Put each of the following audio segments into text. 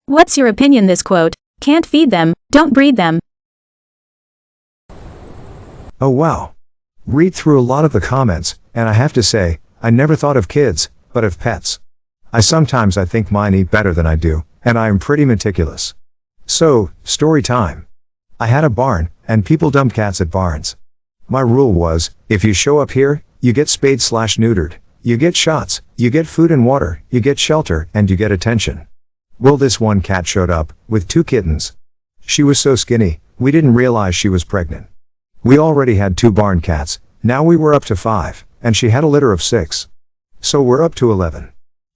What's your opinion this quote? Can't feed them, don't breed them. Oh wow. Read through a lot of the comments, and I have to say, I never thought of kids, but of pets. I think mine eat better than I do, and I am pretty meticulous. So, story time. I had a barn, and people dump cats at barns. My rule was, if you show up here, you get spayed/neutered, you get shots, you get food and water, you get shelter, and you get attention. Well, this one cat showed up, with 2 kittens. She was so skinny, we didn't realize she was pregnant. We already had 2 barn cats, now we were up to 5, and she had a litter of 6. So we're up to 11.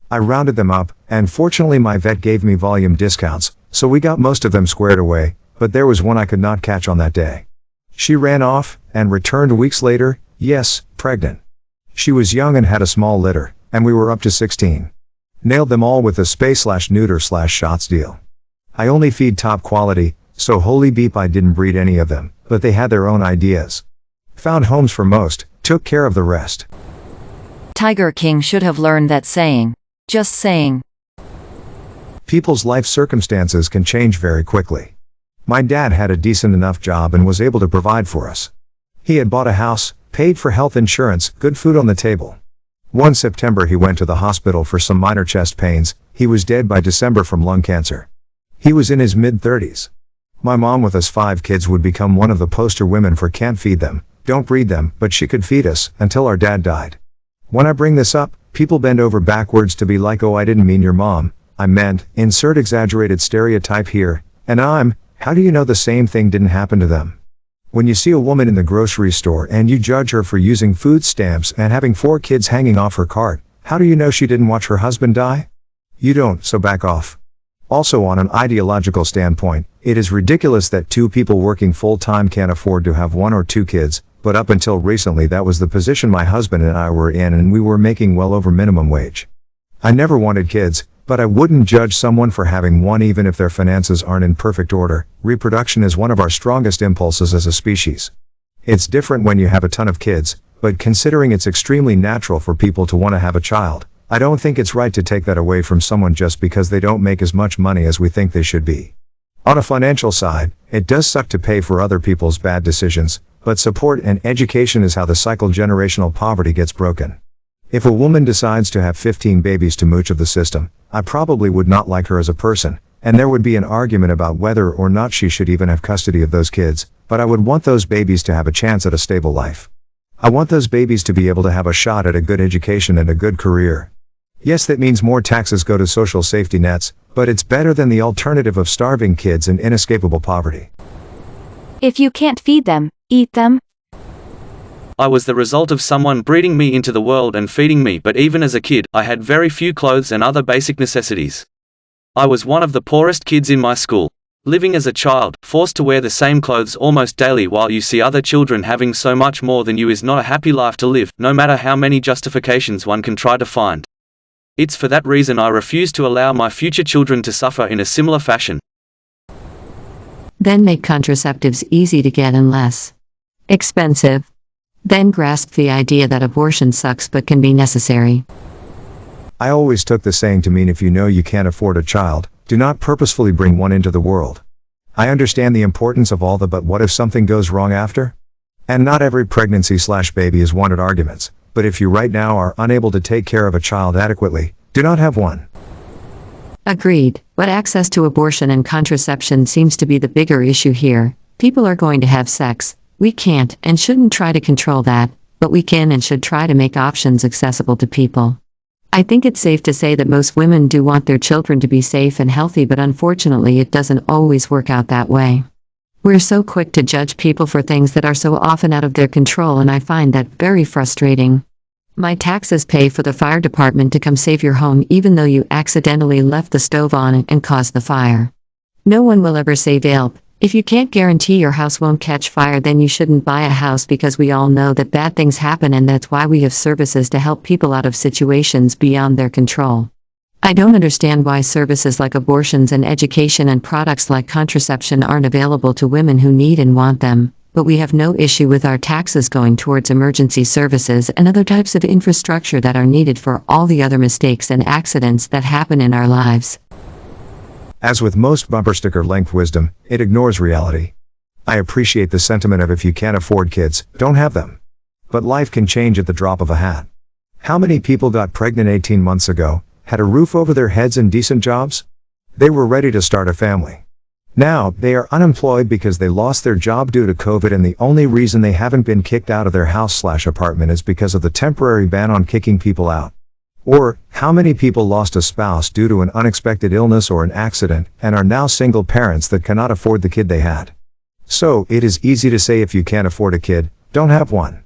I rounded them up, and fortunately my vet gave me volume discounts, so we got most of them squared away, but there was one I could not catch on that day. She ran off, and returned weeks later, yes, pregnant. She was young and had a small litter, and we were up to 16. Nailed them all with a spay/neuter/shots deal. I only feed top quality, so holy beep I didn't breed any of them, but they had their own ideas. Found homes for most, took care of the rest. Tiger King should have learned that saying. Just saying. People's life circumstances can change very quickly. My dad had a decent enough job and was able to provide for us. He had bought a house, paid for health insurance, good food on the table. One September he went to the hospital for some minor chest pains. He was dead by December from lung cancer. He was in his mid-30s. My mom with us 5 kids would become one of the poster women for can't feed them, don't breed them, but she could feed us, until our dad died. When I bring this up, people bend over backwards to be like, oh, I didn't mean your mom, I meant, insert exaggerated stereotype here, and how do you know the same thing didn't happen to them? When you see a woman in the grocery store and you judge her for using food stamps and having 4 kids hanging off her cart, how do you know she didn't watch her husband die? You don't, so back off. Also, on an ideological standpoint, it is ridiculous that 2 people working full-time can't afford to have 1 or 2 kids, but up until recently that was the position my husband and I were in, and we were making well over minimum wage. I never wanted kids, but I wouldn't judge someone for having one even if their finances aren't in perfect order. Reproduction is one of our strongest impulses as a species. It's different when you have a ton of kids, but considering it's extremely natural for people to want to have a child, I don't think it's right to take that away from someone just because they don't make as much money as we think they should be. On a financial side, it does suck to pay for other people's bad decisions, but support and education is how the cycle generational poverty gets broken. If a woman decides to have 15 babies to mooch of the system, I probably would not like her as a person, and there would be an argument about whether or not she should even have custody of those kids, but I would want those babies to have a chance at a stable life. I want those babies to be able to have a shot at a good education and a good career. Yes, that means more taxes go to social safety nets, but it's better than the alternative of starving kids and inescapable poverty. If you can't feed them, eat them. I was the result of someone breeding me into the world and feeding me, but even as a kid, I had very few clothes and other basic necessities. I was one of the poorest kids in my school. Living as a child, forced to wear the same clothes almost daily while you see other children having so much more than you is not a happy life to live, no matter how many justifications one can try to find. It's for that reason I refuse to allow my future children to suffer in a similar fashion. Then make contraceptives easy to get and less expensive. Then grasp the idea that abortion sucks but can be necessary. I always took the saying to mean if you know you can't afford a child, do not purposefully bring one into the world. I understand the importance of all the but what if something goes wrong after? And not every pregnancy/baby is wanted arguments, but if you right now are unable to take care of a child adequately, do not have one. Agreed, but access to abortion and contraception seems to be the bigger issue here. People are going to have sex. We can't and shouldn't try to control that, but we can and should try to make options accessible to people. I think it's safe to say that most women do want their children to be safe and healthy, but unfortunately it doesn't always work out that way. We're so quick to judge people for things that are so often out of their control, and I find that very frustrating. My taxes pay for the fire department to come save your home even though you accidentally left the stove on and caused the fire. No one will ever say help. If you can't guarantee your house won't catch fire, then you shouldn't buy a house, because we all know that bad things happen, and that's why we have services to help people out of situations beyond their control. I don't understand why services like abortions and education and products like contraception aren't available to women who need and want them, but we have no issue with our taxes going towards emergency services and other types of infrastructure that are needed for all the other mistakes and accidents that happen in our lives. As with most bumper sticker length wisdom, it ignores reality. I appreciate the sentiment of if you can't afford kids, don't have them. But life can change at the drop of a hat. How many people got pregnant 18 months ago, had a roof over their heads and decent jobs? They were ready to start a family. Now, they are unemployed because they lost their job due to COVID, and the only reason they haven't been kicked out of their house/apartment is because of the temporary ban on kicking people out. Or, how many people lost a spouse due to an unexpected illness or an accident, and are now single parents that cannot afford the kid they had? So, it is easy to say if you can't afford a kid, don't have one.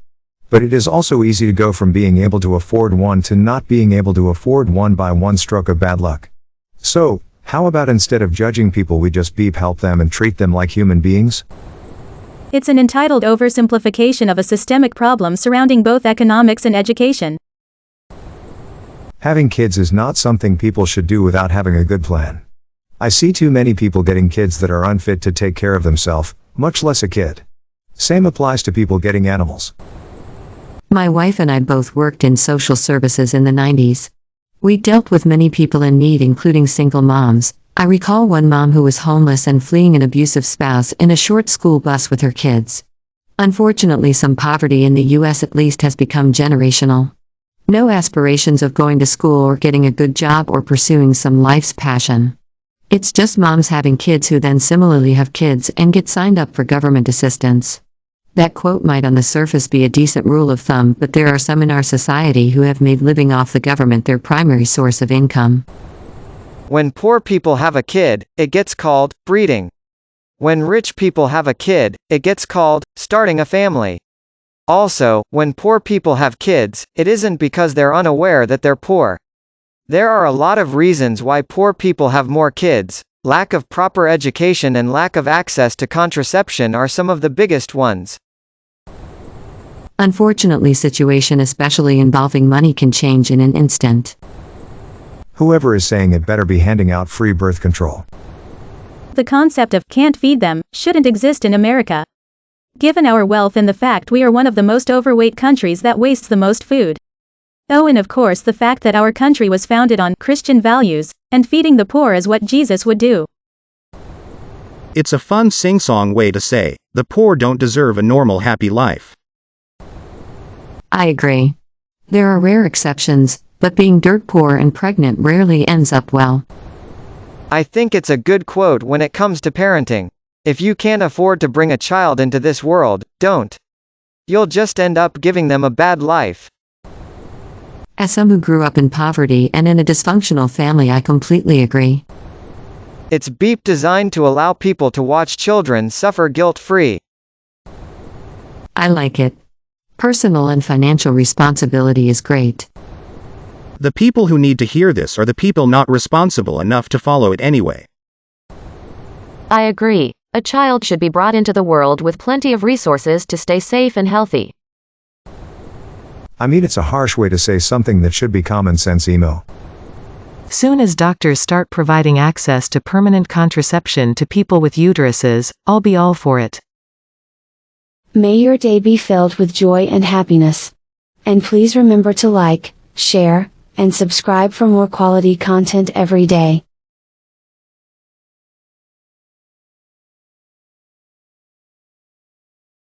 But it is also easy to go from being able to afford one to not being able to afford one by one stroke of bad luck. So, how about instead of judging people we just help them and treat them like human beings? It's an entitled oversimplification of a systemic problem surrounding both economics and education. Having kids is not something people should do without having a good plan. I see too many people getting kids that are unfit to take care of themselves, much less a kid. Same applies to people getting animals. My wife and I both worked in social services in the 90s. We dealt with many people in need, including single moms. I recall one mom who was homeless and fleeing an abusive spouse in a short school bus with her kids. Unfortunately, some poverty in the US at least has become generational. No aspirations of going to school or getting a good job or pursuing some life's passion. It's just moms having kids who then similarly have kids and get signed up for government assistance. That quote might on the surface be a decent rule of thumb, but there are some in our society who have made living off the government their primary source of income. When poor people have a kid, it gets called breeding. When rich people have a kid, it gets called starting a family. Also, when poor people have kids, it isn't because they're unaware that they're poor. There are a lot of reasons why poor people have more kids. Lack of proper education and lack of access to contraception are some of the biggest ones. Unfortunately, situation especially involving money can change in an instant. Whoever is saying it better be handing out free birth control. The concept of can't feed them shouldn't exist in America. Given our wealth and the fact we are one of the most overweight countries that wastes the most food. Oh, and of course the fact that our country was founded on Christian values, and feeding the poor is what Jesus would do. It's a fun sing-song way to say, the poor don't deserve a normal happy life. I agree. There are rare exceptions, but being dirt poor and pregnant rarely ends up well. I think it's a good quote when it comes to parenting. If you can't afford to bring a child into this world, don't. You'll just end up giving them a bad life. As some who grew up in poverty and in a dysfunctional family, I completely agree. It's beep designed to allow people to watch children suffer guilt-free. I like it. Personal and financial responsibility is great. The people who need to hear this are the people not responsible enough to follow it anyway. I agree. A child should be brought into the world with plenty of resources to stay safe and healthy. I mean, it's a harsh way to say something that should be common sense emo. Soon as doctors start providing access to permanent contraception to people with uteruses, I'll be all for it. May your day be filled with joy and happiness. And please remember to like, share, and subscribe for more quality content every day.